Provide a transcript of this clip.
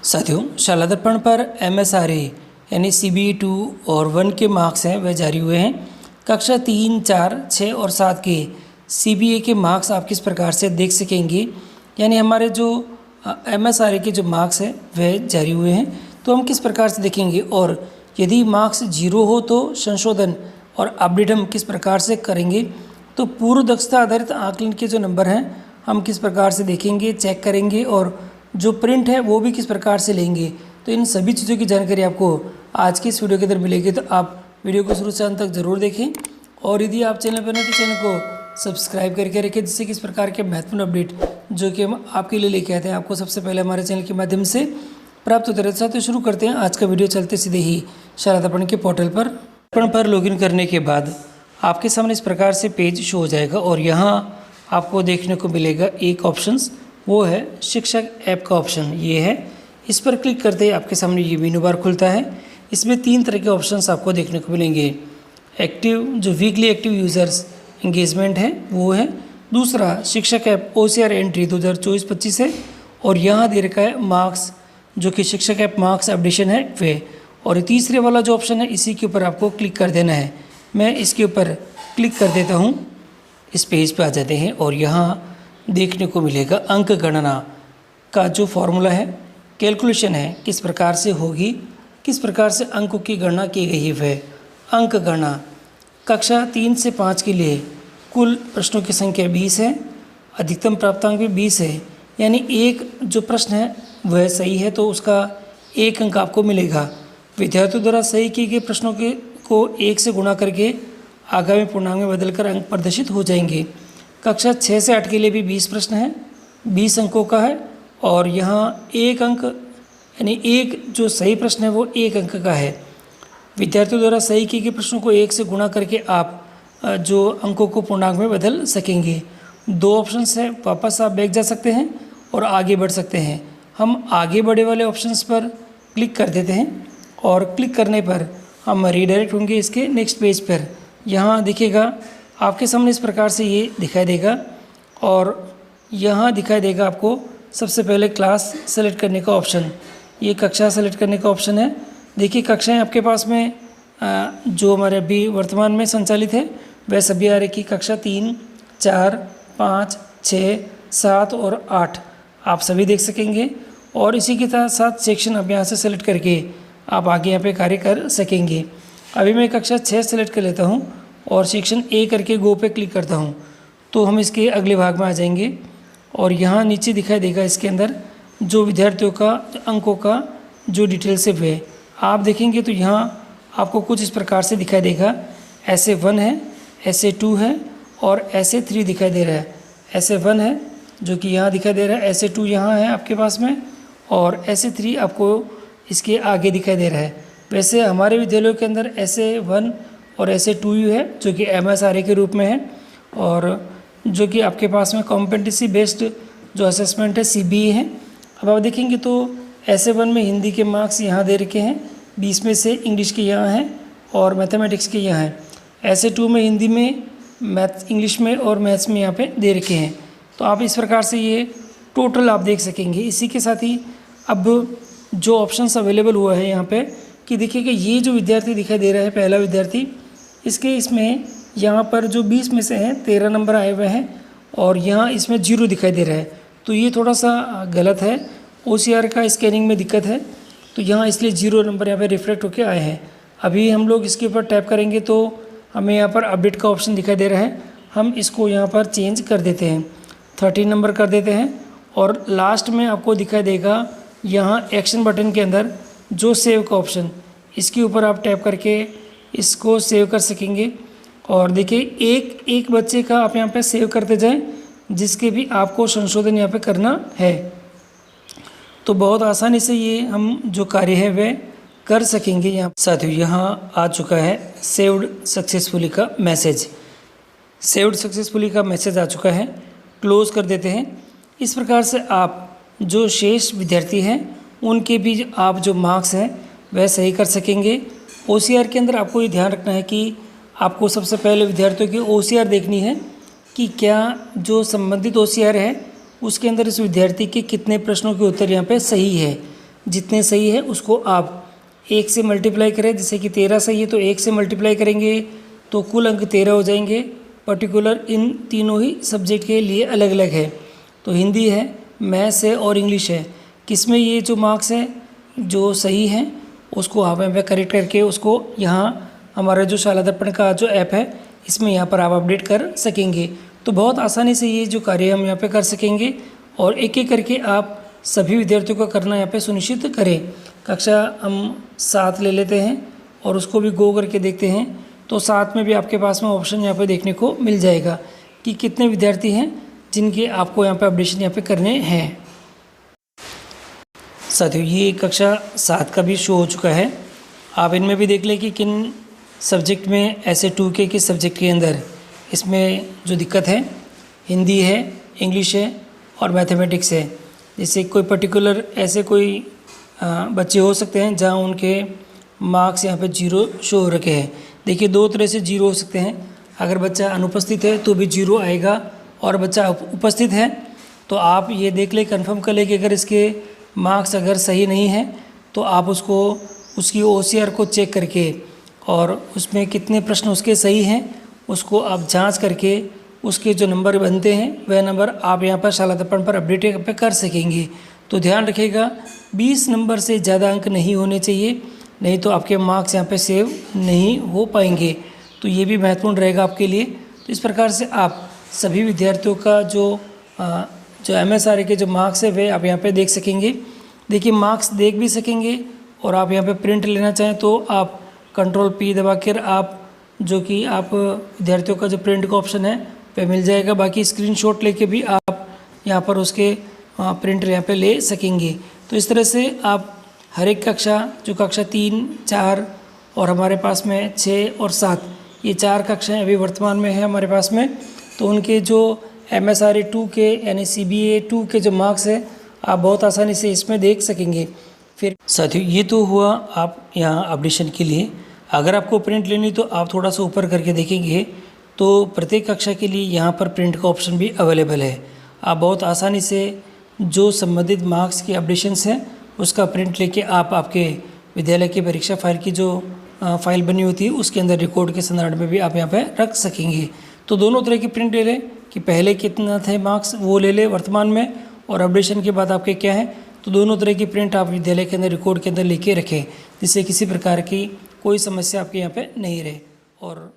साथियों, शाला दर्पण पर MSRA यानी CBE 2 और 1 के मार्क्स हैं वह जारी हुए हैं। कक्षा 3, 4, 6 और 7 के CBA के मार्क्स आप किस प्रकार से देख सकेंगे, यानी हमारे जो MSRA के जो मार्क्स हैं वह जारी हुए हैं, तो हम किस प्रकार से देखेंगे और यदि मार्क्स 0 हो तो संशोधन और अपडेट हम किस प्रकार से करेंगे। तो पूर्व दक्षता आधारित आकलन के जो नंबर हैं हम किस प्रकार से देखेंगे, चेक करेंगे और जो प्रिंट है वो भी किस प्रकार से लेंगे। तो इन सभी चीज़ों की जानकारी आपको आज की इस वीडियो के अंदर मिलेगी, तो आप वीडियो को शुरू से अंत तक ज़रूर देखें और यदि आप चैनल पर नए तो चैनल को सब्सक्राइब करके रखें, जिससे कि इस प्रकार के महत्वपूर्ण अपडेट जो कि हम आपके लिए लेके आते हैं आपको सबसे पहले हमारे चैनल के माध्यम से प्राप्त होते रहते हैं। तो शुरू करते हैं आज का वीडियो, चलते सीधे ही शाला दर्पण के पोर्टल पर लॉगिन करने के बाद आपके सामने इस प्रकार से पेज शो हो जाएगा और यहाँ आपको देखने को मिलेगा एक ऑप्शंस, वो है शिक्षक ऐप का ऑप्शन। ये है, इस पर क्लिक करते ही आपके सामने ये मेनू बार खुलता है। इसमें 3 तरह के ऑप्शंस आपको देखने को मिलेंगे। एक्टिव जो वीकली एक्टिव यूज़र्स इंगेजमेंट है वो है, दूसरा शिक्षक ऐप OCR एंट्री 2024-25 है और यहाँ दे रखा है मार्क्स जो कि शिक्षक ऐप मार्क्स अपडेशन है वे, और तीसरे वाला जो ऑप्शन है इसी के ऊपर आपको क्लिक कर देना है। मैं इसके ऊपर क्लिक कर देता हूँ, इस पेज पे आ जाते हैं और यहाँ देखने को मिलेगा अंक गणना का जो फॉर्मूला है, कैलकुलेशन है किस प्रकार से होगी, किस प्रकार से अंकों की गणना की गई है वह अंक गणना। कक्षा 3 से 5 के लिए कुल प्रश्नों की संख्या 20 है, अधिकतम प्राप्तांक भी 20 है, यानी एक जो प्रश्न है वह सही है तो उसका 1 अंक आपको मिलेगा। विद्यार्थियों द्वारा सही किए गए प्रश्नों को 1 से गुणा करके आगामी पूर्णांक में बदलकर अंक प्रदर्शित हो जाएंगे। कक्षा 6 से 8 के लिए भी 20 प्रश्न हैं, 20 अंकों का है और यहाँ 1 अंक यानी एक जो सही प्रश्न है वो 1 अंक का है। विद्यार्थियों द्वारा सही किए गए प्रश्नों को 1 से गुणा करके आप जो अंकों को पूर्णांक में बदल सकेंगे। 2 ऑप्शंस है, वापस आप बैक जा सकते हैं और आगे बढ़ सकते हैं। हम आगे बढ़े वाले ऑप्शंस पर क्लिक कर देते हैं और क्लिक करने पर हम रीडायरेक्ट होंगे इसके नेक्स्ट पेज पर। यहाँ दिखेगा आपके सामने इस प्रकार से ये दिखाई देगा और यहाँ दिखाई देगा आपको सबसे पहले क्लास सेलेक्ट करने का ऑप्शन, ये कक्षा सेलेक्ट करने का ऑप्शन है। देखिए कक्षाएं आपके पास में जो हमारे अभी वर्तमान में संचालित है वह सभी आ रही कि कक्षा 3, 4, 5, 6, 7 और 8 आप सभी देख सकेंगे और इसी के साथ सेक्शन अब यहाँ से सेलेक्ट करके आप आगे यहाँ पे कार्य कर सकेंगे। अभी मैं कक्षा 6 सेलेक्ट कर लेता हूँ और सेक्शन A करके गो पे क्लिक करता हूँ तो हम इसके अगले भाग में आ जाएंगे और यहाँ नीचे दिखाई देगा इसके अंदर जो विद्यार्थियों का अंकों का जो डिटेल्स है वे आप देखेंगे तो यहाँ आपको कुछ इस प्रकार से दिखाई देगा। SA1 है, SA2 है और SA3 दिखाई दे रहा है। SA1 है जो कि यहाँ दिखाई दे रहा है, SA2 यहाँ है आपके पास में और SA3 आपको इसके आगे दिखाई दे रहा है। वैसे हमारे विद्यालयों के अंदर SA1 और SA2 है जो कि MSRA के रूप में है और जो कि आपके पास में कॉम्पिटेंसी बेस्ड जो असेसमेंट है CBE है। अब आप देखेंगे तो SA1 में हिंदी के मार्क्स यहाँ दे रखे हैं, 20 में से इंग्लिश के यहाँ हैं और मैथमेटिक्स के यहाँ हैं। SA2 में हिंदी में, इंग्लिश में और मैथ्स में यहाँ पे दे रखे हैं। तो आप इस प्रकार से ये टोटल आप देख सकेंगे। इसी के साथ ही अब जो ऑप्शंस अवेलेबल हुआ है यहाँ पे कि देखिएगा ये जो विद्यार्थी दिखाई दे रहा है पहला विद्यार्थी, इसमें यहाँ पर जो 20 में से हैं 13 नंबर आए हुए हैं और यहाँ इसमें 0 दिखाई दे रहा है, तो ये थोड़ा सा गलत है। OCR का स्कैनिंग में दिक्कत है तो यहाँ इसलिए 0 नंबर यहाँ पे रिफ्लेक्ट होके आए हैं। अभी हम लोग इसके ऊपर टैप करेंगे तो हमें यहाँ पर अपडेट का ऑप्शन दिखाई दे रहा है, हम इसको यहाँ पर चेंज कर देते हैं, 13 नंबर कर देते हैं और लास्ट में आपको दिखाई देगा यहाँ एक्शन बटन के अंदर जो सेव का ऑप्शन, इसके ऊपर आप टैप करके इसको सेव कर सकेंगे। और देखिए एक बच्चे का आप यहाँ पे सेव करते जाएं जिसके भी आपको संशोधन यहाँ पे करना है, तो बहुत आसानी से ये हम जो कार्य है वह कर सकेंगे। यहाँ साथियों यहाँ आ चुका है सेव्ड सक्सेसफुली का मैसेज, सेव्ड सक्सेसफुली का मैसेज आ चुका है, क्लोज़ कर देते हैं। इस प्रकार से आप जो शेष विद्यार्थी हैं उनके भी आप जो मार्क्स हैं वह सही कर सकेंगे। OCR के अंदर आपको ये ध्यान रखना है कि आपको सबसे पहले विद्यार्थियों की OCR देखनी है कि क्या जो संबंधित OCR है उसके अंदर इस विद्यार्थी के कितने प्रश्नों के उत्तर यहाँ पे सही है। जितने सही है उसको आप 1 से मल्टीप्लाई करें। जैसे कि 13 सही है तो 1 से मल्टीप्लाई करेंगे तो कुल अंक 13 हो जाएंगे। पर्टिकुलर इन तीनों ही सब्जेक्ट के लिए अलग अलग है। तो हिंदी है, मैथ्स है और इंग्लिश है। किसमें ये जो मार्क्स है जो सही है उसको आप यहाँ पे करेक्ट करके उसको यहाँ हमारा जो शाला दर्पण का जो ऐप है इसमें यहाँ पर आप अपडेट कर सकेंगे। तो बहुत आसानी से ये जो कार्य हम यहाँ पे कर सकेंगे और एक एक करके आप सभी विद्यार्थियों को करना यहाँ पे सुनिश्चित करें। कक्षा हम 7 ले लेते हैं और उसको भी गो करके देखते हैं। तो 7 में भी आपके पास में ऑप्शन यहाँ पे देखने को मिल जाएगा कि कितने विद्यार्थी हैं जिनके आपको यहाँ पे अपडेशन यहाँ पे करने हैं। साथियों ये कक्षा 7 का भी शो हो चुका है। आप इनमें भी देख लें कि किन सब्जेक्ट में ऐसे 2K के सब्जेक्ट के अंदर इसमें जो दिक्कत है हिंदी है, इंग्लिश है और मैथमेटिक्स है। जैसे कोई पर्टिकुलर ऐसे कोई बच्चे हो सकते हैं जहां उनके मार्क्स यहाँ पे 0 शो हो रखे हैं। देखिए 2 तरह से 0 हो सकते हैं। अगर बच्चा अनुपस्थित है तो भी 0 आएगा और बच्चा उपस्थित है तो आप ये देख ले, कंफर्म कर ले कि अगर इसके मार्क्स अगर सही नहीं है तो आप उसको उसकी OCR को चेक करके और उसमें कितने प्रश्न उसके सही हैं उसको आप जांच करके उसके जो नंबर बनते हैं वह नंबर आप यहाँ पर शाला दर्पण पर अपडेट पे कर सकेंगे। तो ध्यान रखिएगा 20 नंबर से ज़्यादा अंक नहीं होने चाहिए, नहीं तो आपके मार्क्स यहाँ पे सेव नहीं हो पाएंगे। तो ये भी महत्वपूर्ण रहेगा आपके लिए। तो इस प्रकार से आप सभी विद्यार्थियों का जो MSRA के जो मार्क्स है वे आप यहाँ पे देख सकेंगे। देखिए मार्क्स देख भी सकेंगे और आप यहाँ पे प्रिंट लेना चाहें तो आप Ctrl+P दबा कर आप जो कि आप विद्यार्थियों का जो प्रिंट का ऑप्शन है पे मिल जाएगा। बाकी स्क्रीनशॉट लेके भी आप यहाँ पर उसके प्रिंट यहाँ पे ले सकेंगे। तो इस तरह से आप हर एक कक्षा जो कक्षा 3, 4 और हमारे पास में 6 और 7 ये 4 कक्षाएँ अभी वर्तमान में है हमारे पास में। तो उनके जो MSRA 2 के यानी CBA 2 के जो मार्क्स है आप बहुत आसानी से इसमें देख सकेंगे। फिर साथियों ये तो हुआ आप यहाँ अपडेशन के लिए। अगर आपको प्रिंट लेनी तो आप थोड़ा सा ऊपर करके देखेंगे तो प्रत्येक कक्षा के लिए यहाँ पर प्रिंट का ऑप्शन भी अवेलेबल है। आप बहुत आसानी से जो संबंधित मार्क्स के अपडेशंस हैं उसका प्रिंट लेके आप आपके विद्यालय की परीक्षा फाइल की जो फाइल बनी होती है उसके अंदर रिकॉर्ड के संदर्भ में भी आप यहाँ पे रख सकेंगे। तो दोनों तरह की प्रिंट ले लें कि पहले कितना थे मार्क्स वो ले लें वर्तमान में और अपडेशन के बाद आपके क्या है। तो दोनों तरह की प्रिंट आप विद्यालय के अंदर रिकॉर्ड के अंदर लेके रखें जिससे किसी प्रकार की कोई समस्या आपके यहाँ पे नहीं रहे। और